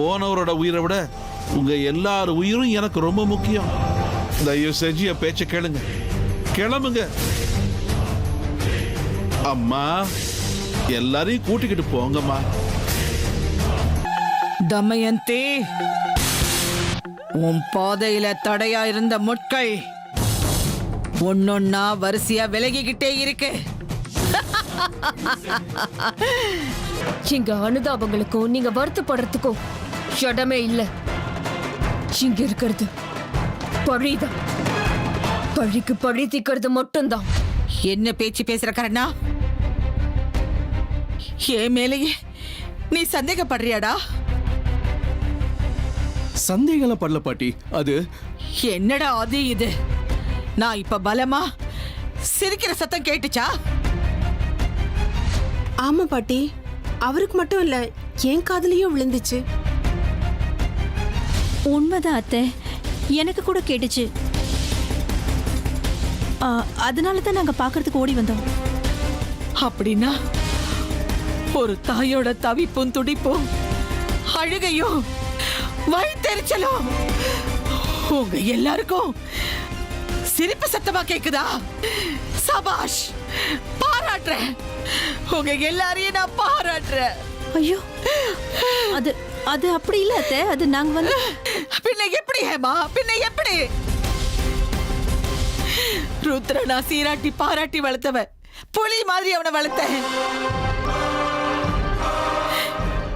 போனவரோட உயிரை விட உங்க எல்லார் உயிரும் எனக்கு ரொம்ப முக்கியம். தயவு செஞ்சு என் பேச்ச கேளுங்க, கிளம்புங்க. அம்மா, எல்லாரையும் கூட்டிக்கிட்டு போங்கம்மா. தமயந்தி, உன் பாதையில தடையா இருந்த முட்கள் ஒன்னொன்னா வரிசையா விலகிக்கிட்டே இருக்கு. எங்க அனுதாபங்களுக்கும் நீங்க வருத்தப்படுறதுக்கும் இடமே இல்ல. இங்க இருக்கிறது பழிதான். பழிக்கு பழி தீக்கிறது மட்டும்தான். என்ன பேச்சு பேசுற கரணா? என் மேலேயே நீ சந்தேகப்படுறியாடா? சந்தேகம் படல பாட்டி. அது என்னடா அது இது? நான் இப்ப பலமா சிரிக்கிற சத்தம் கேட்டுச்சா? ஆமா பாட்டி, அவருக்கு மட்டும் இல்ல, என் காதுலயும் விழுந்துச்சு. உண்மைதான் அத்தை, எனக்கு கூட கேட்டுச்சு. அதனால தான் நாங்க பாக்குறதுக்கு ஓடி வந்தோம். அப்படின்னா ஒரு தாயோட தவிப்பும் துடிப்பும் அழுகையும் வயித்தெரிச்சலும் உங்க எல்லாருக்கும் சிரிப்பு சத்தமா கேக்குதா? சபாஷ், பாராட்டுறேன். உங்க எல்லாரையும் நான் பாராட்டுறேன். ஐயோ, அது அது அப்படி இல்ல அத்தை. அது நாங்க வந்து பின்ன எப்படி ஹேமா? பின்ன எப்படி? ருத்ர நான் சீராட்டி பாராட்டி வளர்த்தவ, புலி மாதிரி அவனை வளர்த்தேன்.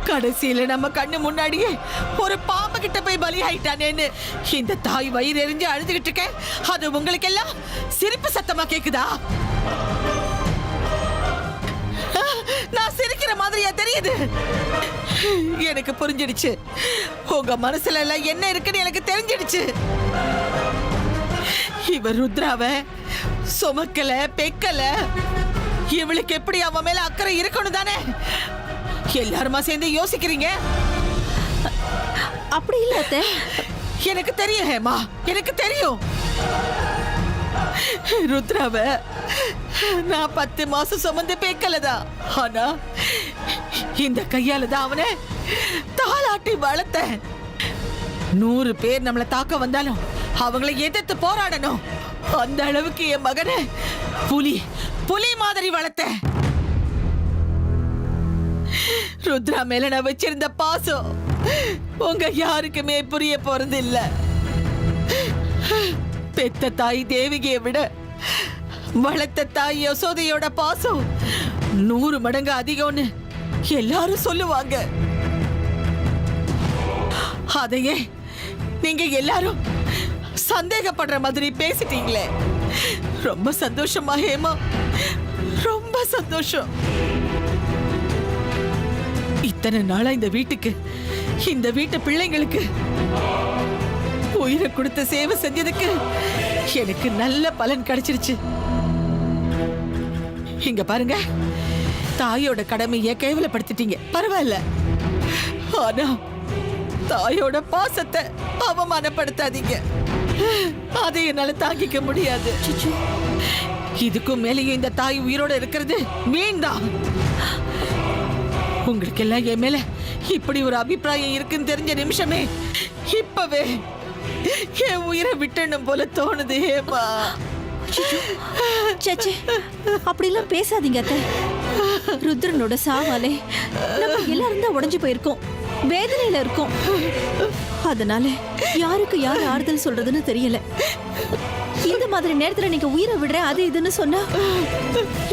கடைசியில நம்ம கண்ணு முன்னாடியே ஒரு பாம்பு கிட்ட போய் பலி ஆயிட்டானேன்னு இந்த தாய் வயிறு எரிஞ்சு அழுதுகிட்டு இருக்கேன். அது உங்களுக்கு எல்லாம் சிரிப்பு சத்தமா கேக்குதா? நான் சிரிக்கிற மாதிரியா தெரியுது? எனக்கு புரிஞ்சிடுச்சு. உங்க மனசுல எல்லாம் என்ன இருக்குன்னு எனக்கு தெரிஞ்சிடுச்சு. இவர் ருத்ராவ சுமக்கல, பெக்கல. இவளுக்கு எப்படி அவன் மேல அக்கறை இருக்கணும் தானே எல்லாருமா சேர்ந்து யோசிக்கிறீங்க? அப்படி இல்ல அத்தை. எனக்கு தெரியும் ஹேமா, எனக்கு தெரியும். ருத்ராவ நான் 10 மாசம் சுமந்து பேக்கலதான். ஆனா இந்த கையால தான் அவனை தாளாட்டி வளர்த்தேன். 100 பேர் நம்மளை தாக்க வந்தாலும் அவங்களை எதிர்த்து போராடணும். அந்த அளவுக்கு என் மகனை புலி புலி மாதிரி வளர்த்தேன். ருத்ரா மேல நான் வச்சிருந்த பாசம் உங்க யாருக்குமே புரிய போறது இல்ல. பெத்த தாய் தேவிகையை விட வளர்த்த தாய் யசோதையோட பாசம் 100 மடங்கு அதிகம்னு எல்லாரும் சொல்லுவாங்க. அதையே நீங்க எல்லாரும் சந்தேகப்படுற மாதிரி பேசிட்டீங்களே. ரொம்ப சந்தோஷமா ஹேமா, ரொம்ப சந்தோஷம். இத்தனை நாளா இந்த வீட்டுக்கு, இந்த வீட்டு பிள்ளைங்களுக்கு உயிரை கொடுத்த சேவை செஞ்சதுக்கு எனக்கு நல்ல பலன் கிடைச்சிருச்சு. இங்க பாருங்க, தாயோட கடமையை கேவலப்படுத்திட்டீங்க, பரவாயில்ல. ஆனா தாயோட பாசத்தை அவமானப்படுத்தாதீங்க. அதை என்னால தாங்கிக்க முடியாது. இதுக்கும் மேலேயும் இந்த தாய் உயிரோட இருக்கிறது வீண்தான். உங்களுக்கு எல்லாம் என் மேல இப்படி ஒரு அபிப்பிராயம் இருக்குன்னு தெரிஞ்ச நிமிஷமே இப்பவே என் உயிரை விட்டணும் போல தோணுது. ஏமா சச்சே, அப்படிலாம் பேசாதீங்க அத்தை. ருத்ரனோட சாவாலே நம்ம எல்லாரும் தான் உடைஞ்சு போயிருக்கோம், வேதனையில இருக்கோம். அதனால யாருக்கு யார் ஆறுதல் சொல்றதுன்னு தெரியல. இந்த மாதிரி நேரத்துல நீங்க உயிரை விடுற அது இதுன்னு சொன்னா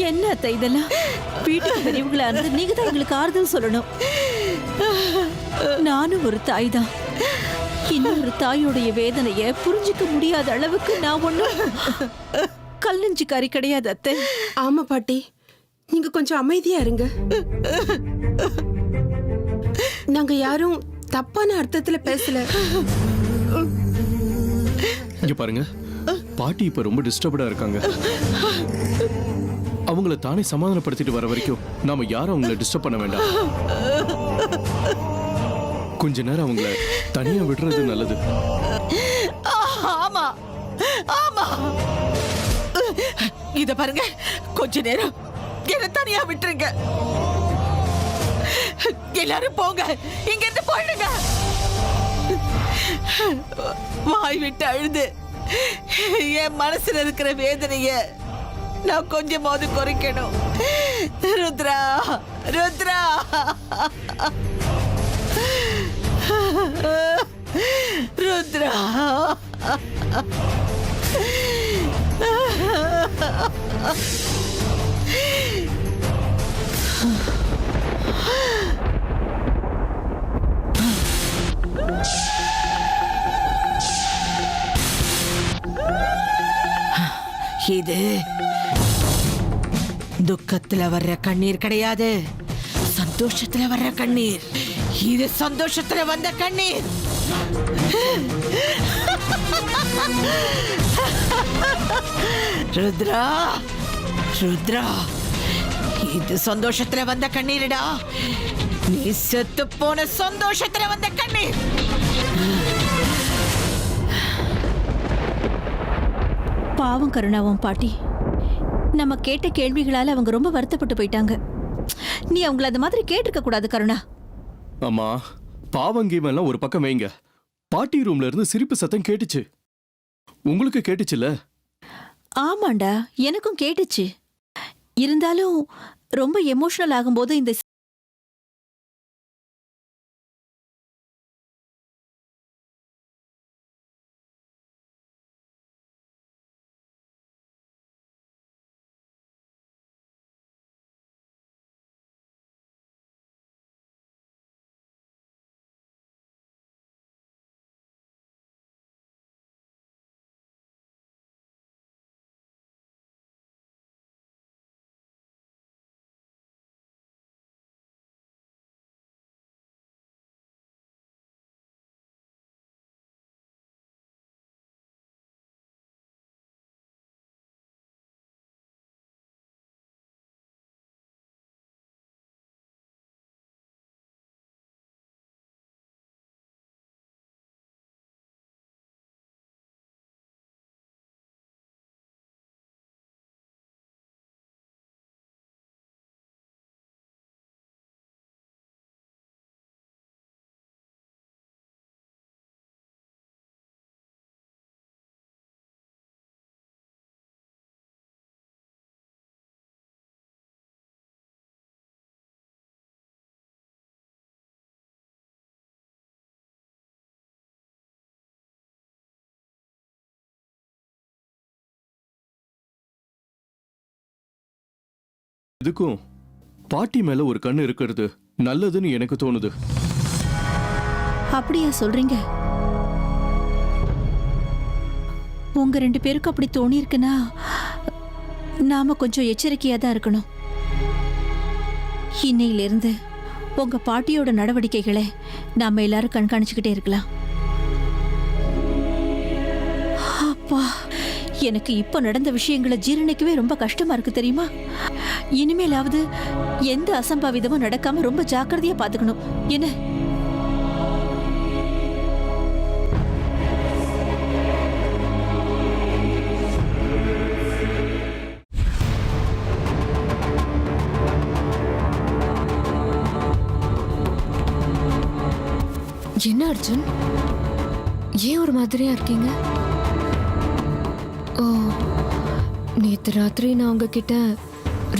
என்ன அத்தை இதெல்லாம்? வீட்டுக்கு பெரியவங்களா இருந்து நீங்க தான் எங்களுக்கு ஆறுதல் சொல்லணும். நானும் ஒரு தாய் தான். இன்னொரு தாயோடைய வேதனைய புரிஞ்சுக்க முடியாத அளவுக்கு நான் ஒண்ணும் கல்லஞ்சிக்காரி கிடையாது அத்தை. ஆமா பாட்டி, நீங்க கொஞ்சம் அமைதியா இருங்க. நாங்க யாரும் தப்பான அர்த்தத்துல பேசல. இங்க பாருங்க, பாட்டி இப்ப ரொம்ப டிஸ்டர்ப்டா இருக்காங்க. அவங்கள தானே சமாதானப்படுத்திட்டு வர வரைக்கும் நாம யாரும் அவங்கள டிஸ்டர்ப் பண்ண வேண்டாம். கொஞ்ச நேரம் அவங்கள தனியா விடுறது நல்லது. ஆமா ஆமா, இத பாருங்க, கொஞ்ச நேரம் என்ன தனியா விட்டுருங்க. எல்லாரும் போங்க, இங்க இருந்து போயிடுங்க. வாய் விட்டு அழுது என் மனசுல இருக்கிற வேதனைய நான் கொஞ்சமாவது குறைக்கணும். ருத்ரா, ருத்ரா, ருத்ரா. இது துக்கத்துல வர்ற கண்ணீர் கிடையாது, சந்தோஷத்துல வர்ற கண்ணீர். இது சந்தோஷத்துல வந்த கண்ணீர். ருத்ரா, ருத்ரா, இது சந்தோஷத்துல வந்த கண்ணீருடா. நீ செத்து போன சந்தோஷத்துல வந்த கண்ணீர். பாவம் கருணாவும் பாட்டி, நம்ம கேட்ட கேள்விகளால அவங்க ரொம்ப வருத்தப்பட்டு போயிட்டாங்க. நீ அவங்கள அந்த மாதிரி கேட்டிருக்க கூடாது கருணா. அம்மா, பாவங்கீவெல்லாம் ஒரு பக்கம் வைங்க. பாட்டி ரூம்ல இருந்து சிரிப்பு சத்தம் கேட்டுச்சு. உங்களுக்கு கேட்டுச்சுல? ஆமாண்டா, எனக்கும் கேட்டுச்சு. இருந்தாலும் ரொம்ப எமோஷனல் ஆகும்போது இந்த இதுக்கும் பாட்டி மேல ஒரு கண்ணு இருக்கிறது நல்லதுன்னு எனக்கு தோணுது. அப்படியா சொல்றீங்க? உங்க 2 பேருக்கும் அப்படி தோணி இருக்குன்னா நாம கொஞ்சம் எச்சரிக்கையா தான் இருக்கணும். இன்னையிலிருந்து உங்க பாட்டியோட நடவடிக்கைகளை நாம எல்லாரும் கண்காணிச்சுக்கிட்டே இருக்கலாம். அப்பா, எனக்கு இப்ப நடந்த விஷயங்களை ஜீரணிக்கவே ரொம்ப கஷ்டமா இருக்கு தெரியுமா? இனிமேலாவது எந்த அசம்பாவிதமும் நடக்காம ரொம்ப ஜாக்கிரதையா பாத்துக்கணும். என்ன? என்ன அர்ஜுன், ஏன் ஒரு மாதிரியா இருக்கீங்க? ஓ, நேத்து ராத்திரி நான் உங்ககிட்ட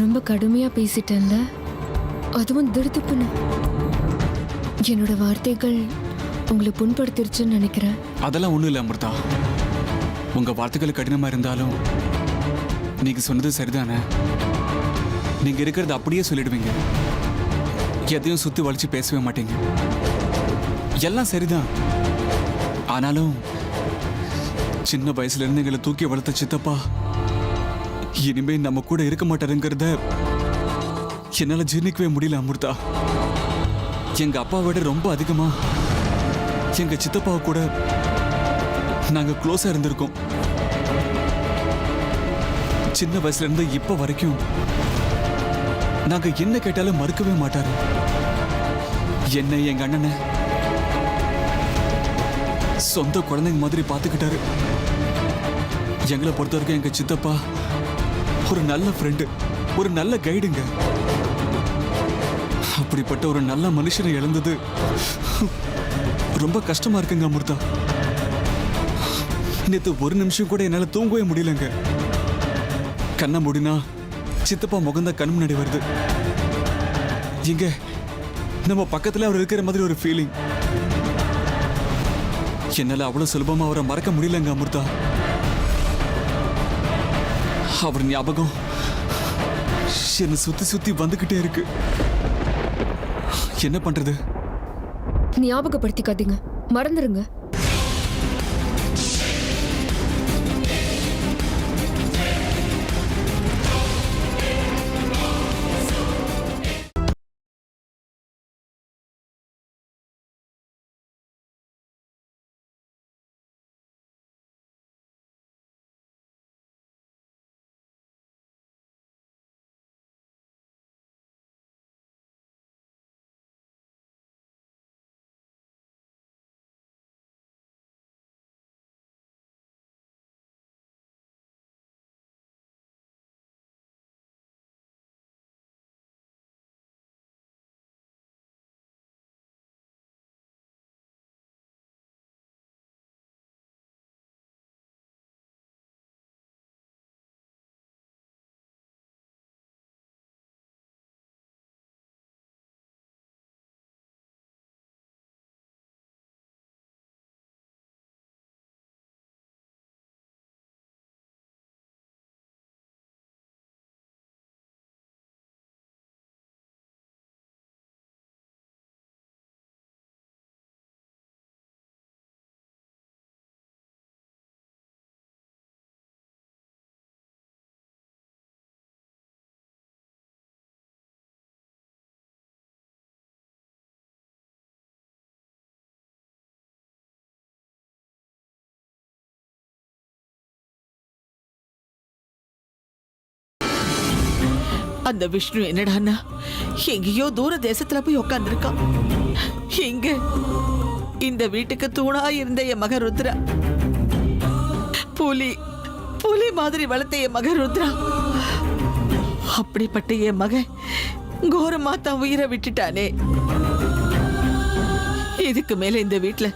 ரொம்ப கடுமையா பேசிட்டேன்ல, அதுவும் திடுத்துப்புன்னு. என்னோட வார்த்தைகள் உங்களை புண்படுத்திருச்சுன்னு நினைக்கிறேன். அதெல்லாம் ஒண்ணும் இல்லை அமிர்தா. உங்க வார்த்தைகள் கடினமா இருந்தாலும் நீங்க சொன்னது சரிதானே. நீங்க இருக்கிறது அப்படியே சொல்லிடுவீங்க, எதையும் சுத்தி வளைச்சு பேசவே மாட்டீங்க. எல்லாம் சரிதான். ஆனாலும் சின்ன வயசுல இருந்து எங்களை தூக்கி வளர்த்த சித்தப்பா இனிமே நம்ம கூட இருக்க மாட்டாருங்கிறத என்னால ஜீர்ணிக்கவே முடியல அமிர்தா. எங்க அப்பாவை விட ரொம்ப அதிகமா எங்க சித்தப்பாவை கூட நாங்க க்ளோஸா இருந்திருக்கோம். சின்ன வயசுல இருந்து இப்ப வரைக்கும் நாங்க என்ன கேட்டாலும் மறுக்கவே மாட்டாரு. என்ன எங்க அண்ணனை சொந்த குழந்தைங்க மாதிரி பார்த்துக்கிட்டாரு. எங்களை பொறுத்த வரைக்கும் எங்க சித்தப்பா ஒரு நல்ல ஃப்ரெண்டு, ஒரு நல்ல கைடுங்க. அப்படிப்பட்ட ஒரு நல்ல மனுஷனை இழந்தது ரொம்ப கஷ்டமா இருக்குங்க அமிர்தா. நேத்து ஒரு நிமிஷம் கூட என்னால தூங்கவே முடியலங்க. கண்ணை மூடினா சித்தப்பா முகந்த கண் முன்னாடி வருது. எங்க நம்ம பக்கத்துல அவர் இருக்கிற மாதிரி ஒரு ஃபீலிங். என்னால அவ்வளவு சுலபமா அவரை மறக்க முடியலங்க அமிர்தா. அவர் ஞாபகம் என்ன சுத்தி சுத்தி வந்துகிட்டே இருக்கு. என்ன பண்றது? ஞாபகப்படுத்திக்காதீங்க, மறந்துருங்க. அந்த விஷ்ணு என்னடான்னா எங்கேயோ தூர தேசத்துல போய் உட்கார்ந்துருக்கான். எங்க இந்த வீட்டுக்கு தூணா இருந்த என் மக ருத்ரா, புலி புலி மாதிரி வளர்த்த என் மக ருத்ரா, அப்படிப்பட்ட என் மகன் கோரமா தான் உயிரை விட்டுட்டானே. இதுக்கு மேல இந்த வீட்டுல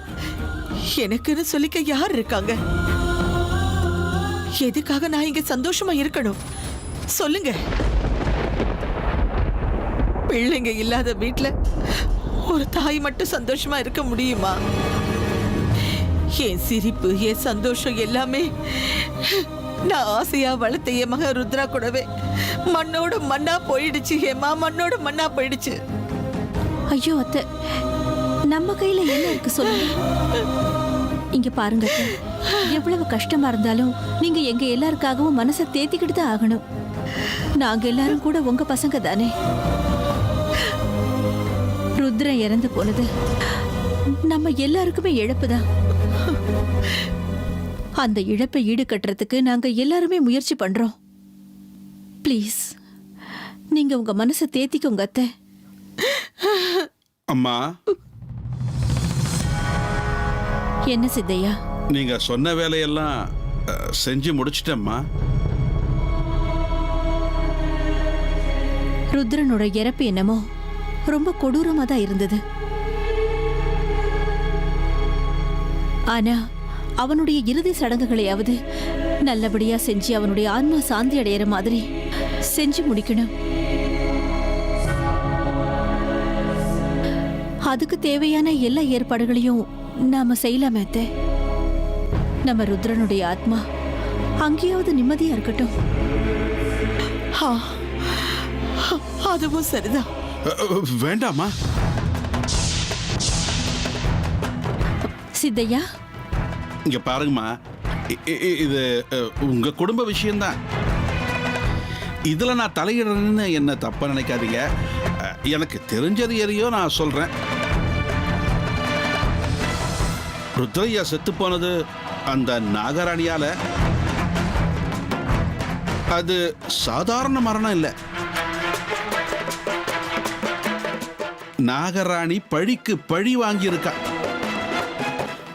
எனக்குன்னு சொல்லிக்க யார் இருக்காங்க? எதுக்காக நான் இங்க சந்தோஷமா இருக்கணும் சொல்லுங்க? பிள்ளைங்க இல்லாத வீட்டுல ஒரு தாய் மட்டும் சந்தோஷமா இருக்க முடியுமா? என் சிரிப்பு, என் சந்தோஷம் எல்லாமே நான் ஆசையா வளர்த்த என் மக ருத்ரா கூடவே மண்ணோட மண்ணா போயிடுச்சு. ஏமா மண்ணோட மண்ணா போயிடுச்சு. ஐயோ அத்தை, நம்ம கையில என்ன இருக்கு சொல்லுங்க. இங்க பாருங்க அத்தை, எவ்வளவு கஷ்டமா இருந்தாலும் நீங்க எங்க எல்லாருக்காகவும் மனசை தேத்திக்கிட்டு தான் ஆகணும். நாங்க எல்லாரும் கூட உங்க பசங்க தானே. ருத்ரன் இறந்து போனது நம்ம எல்லாருக்குமே இழப்புதான். அந்த இழப்பை ஈடு கட்டுறதுக்கு நாங்க எல்லாருமே முயற்சி பண்றோம். ப்ளீஸ் நீங்க உங்க மனசை தேத்திக்கோங்க அத்தை. அம்மா, என்ன சித்தையா? நீங்க சொன்ன வேலையெல்லாம் செஞ்சு முடிச்சிட்டேம்மா. ருத்ரனோட இறப்பு என்னமோ ரொம்ப கொடூரமா தான் இருந்தது. ஆனா அவனுடைய இறுதி சடங்குகளையாவது நல்லபடியா செஞ்சு அவனுடைய ஆன்மா சாந்தி அடையிற மாதிரி செஞ்சு முடிக்கணும். அதுக்கு தேவையான எல்லா ஏற்பாடுகளையும் நாம செய்யலாமே அத்தை. நம்ம ருத்ரனுடைய ஆத்மா அங்கேயாவது நிம்மதியா இருக்கட்டும். அதுவும் சரிதான். வேண்டாமா சித்தையா? இங்க பாருங்கம்மா, இது உங்க குடும்ப விஷயம்தான். இதுல நான் தலையிடுறேன்னு என்ன தப்பா நினைக்காதீங்க. எனக்கு தெரிஞ்சது எதையோ நான் சொல்றேன். ருத்ரையா செத்து போனது அந்த நாகராணியால. அது சாதாரண மரணம் இல்லை. நாகராணி பழிக்கு பழி வாங்கியிருக்கா.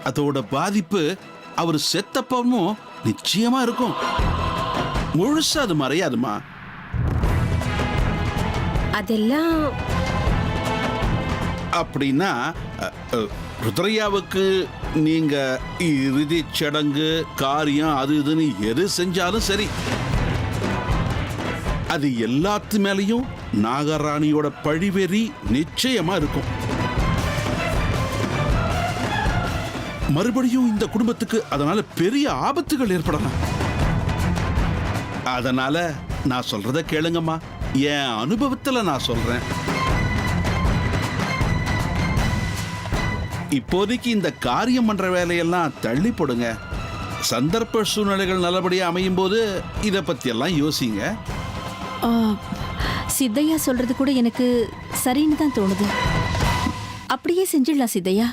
அதோட பாதிப்பு அவர் செத்தப்பவும் நிச்சயமா இருக்கும். முழுசா அது மறையாதுமா. அதெல்லாம் அப்படின்னா ருத்ரையாவுக்கு நீங்க இறுதி சடங்கு காரியம் அது இதுன்னு எது செஞ்சாலும் சரி, அது எல்லாத்து மேலேயும் நாகராணியோட பழிவெறி நிச்சயமா இருக்கும். மறுபடியும் இந்த குடும்பத்துக்கு அதனால பெரிய ஆபத்துகள் ஏற்படலாம். அதனால நான் சொல்றத கேளுங்கம்மா, என் அனுபவத்துல நான் சொல்றேன். இப்போதைக்கு இந்த காரியம் பண்ற வேலையெல்லாம் தள்ளி போடுங்க. சந்தர்ப்ப சூழ்நிலைகள் நல்லபடியா அமையும் போது இதை பத்தி எல்லாம் யோசிங்க. சித்தையா சொல்றது கூட எனக்கு சரின்னு தான் தோணுது. அப்படியே செஞ்சிடலாம் சித்தையா.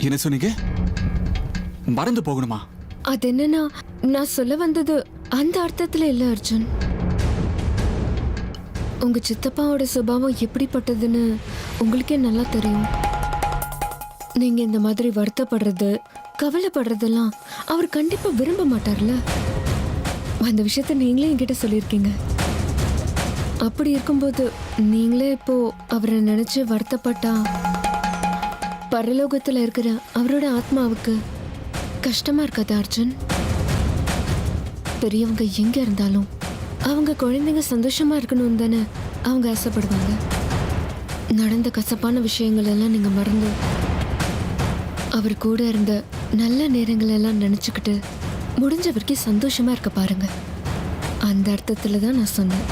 என்ன சொன்னீங்க? மறந்து போகணுமா? அது என்னன்னா, நான் சொல்ல வந்தது அந்த அர்த்தத்துல இல்ல அர்ஜுன். உங்க சித்தப்பாவோட சுபாவம் எப்படிப்பட்டதுன்னு உங்களுக்கே நல்லா தெரியும். நீங்க இந்த மாதிரி வருத்தப்படுறது, கவலைப்படுறதெல்லாம் அவர் கண்டிப்பா விரும்ப மாட்டார்ல. அந்த விஷயத்த நீங்களே என்கிட்ட சொல்லியிருக்கீங்க. அப்படி இருக்கும்போது நீங்களே இப்போ அவரை நினைச்சு வருத்தப்பட்டா பரலோகத்துல இருக்கிற அவரோட ஆத்மாவுக்கு கஷ்டமா இருக்காது அர்ஜுன்? பெரியவங்க எங்க இருந்தாலும் அவங்க குழந்தைங்க சந்தோஷமா இருக்கணும் தானே அவங்க ஆசைப்படுவாங்க. நடந்த கசப்பான விஷயங்கள் எல்லாம் நீங்க மறந்து அவர் கூட இருந்த நல்ல நேரங்கள் எல்லாம் நினைச்சுக்கிட்டு முடிஞ்ச வரைக்கும் சந்தோஷமா இருக்க பாருங்க. அந்த அர்த்தத்துல தான் நான் சொன்னேன்.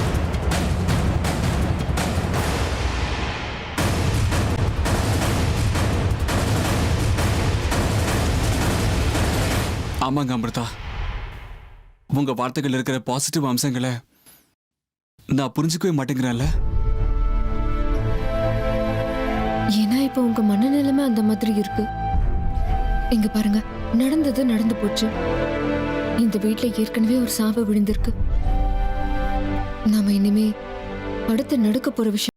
ஆமாங்க அமிர்தா, உங்க வார்த்தைகள் இருக்கிற பாசிட்டிவ் அம்சங்களை நான் புரிஞ்சுக்கவே மாட்டேங்கிறேன்ல. ஏன்னா இப்போ உங்க மனநிலைமை அந்த மாதிரி இருக்கு. இங்க பாருங்க, நடந்தது நடந்து போச்சு. இந்த வீட்டுல ஏற்கனவே ஒரு சாவு விழுந்திருக்கு. நாம இனிமே அடுத்து நடக்க போற விஷயம்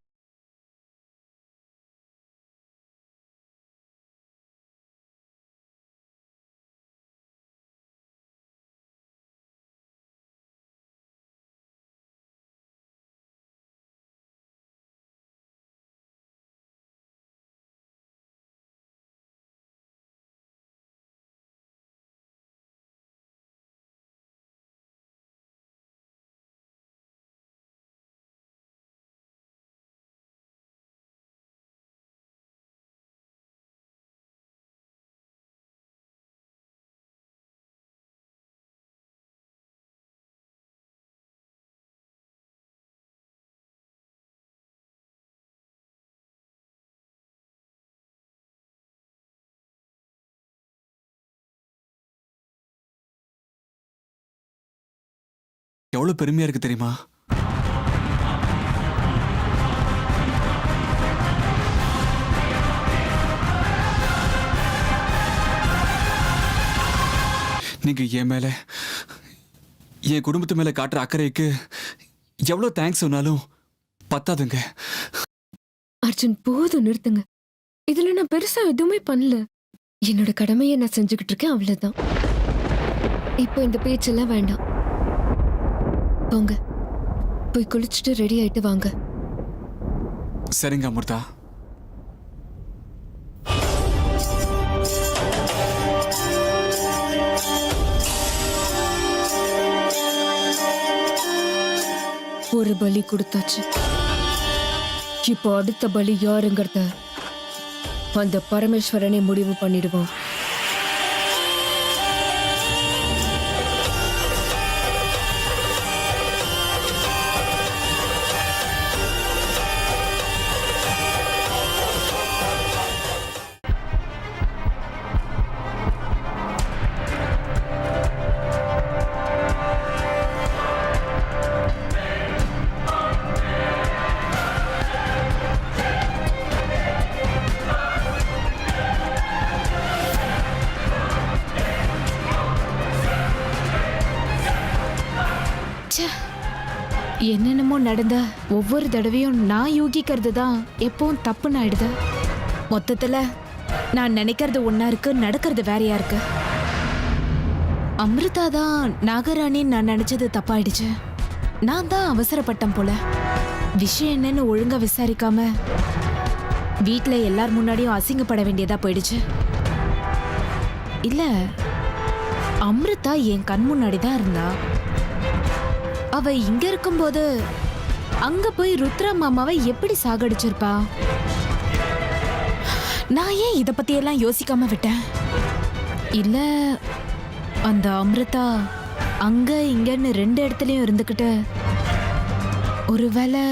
எவ்வளவு பெருமையா இருக்கு தெரியுமா? நீங்க என் மேல, என் குடும்பத்து மேல காட்டுற அக்கறைக்கு எவ்வளவு தேங்க்ஸ் சொன்னாலும் பத்தாதுங்க. அர்ஜுன் போதும், நிறுத்துங்க. இதுல நான் பெருசா எதுவுமே பண்ணல. என்னோட கடமையை நான் செஞ்சுக்கிட்டு இருக்கேன், அவ்வளவுதான். இப்போ இந்த பேச்செல்லாம் வேண்டாம். போங்க, போய் குளிச்சுட்டு ரெடி ஆயிட்டு வாங்க. சரிங்க அமிர்தா. ஒரு பலி கொடுத்தாச்சு. இப்போ அடுத்த பலி யாருங்கிறத அந்த பரமேஸ்வரனை முடிவு பண்ணிடுவோம். என்னென்னமோ நடந்த ஒவ்வொரு தடவையும் நான் யூகிக்கிறது தான் எப்பவும் தப்புன்னு ஆயிடுது. மொத்தத்துல நான் நினைக்கிறது ஒன்னா இருக்கு, நடக்கிறது வேறையா இருக்கு. அமிர்தா தான் நாகராணின்னு நான் நினைச்சது தப்பாயிடுச்சு. நான் தான் அவசரப்பட்டேன் போல. விஷயம் என்னன்னு ஒழுங்கா விசாரிக்காம வீட்ல எல்லார் முன்னாடியும் அசிங்கப்பட வேண்டியதா போயிடுச்சு. இல்ல, அமிர்தா என் கண் முன்னாடி தான் இருந்தா. அவ இங்க இருக்கும்போது அங்க போய் ருத்ரா மாமாவை எப்படி சாகடிச்சிருப்பா? நான் ஏன் இத பத்தி எல்லாம் யோசிக்காம விட்டேன்? இல்ல, அந்த அமிர்தா அங்க இங்கன்னு 2 இடத்துலயும் இருந்துகிட்டு ஒருவேளை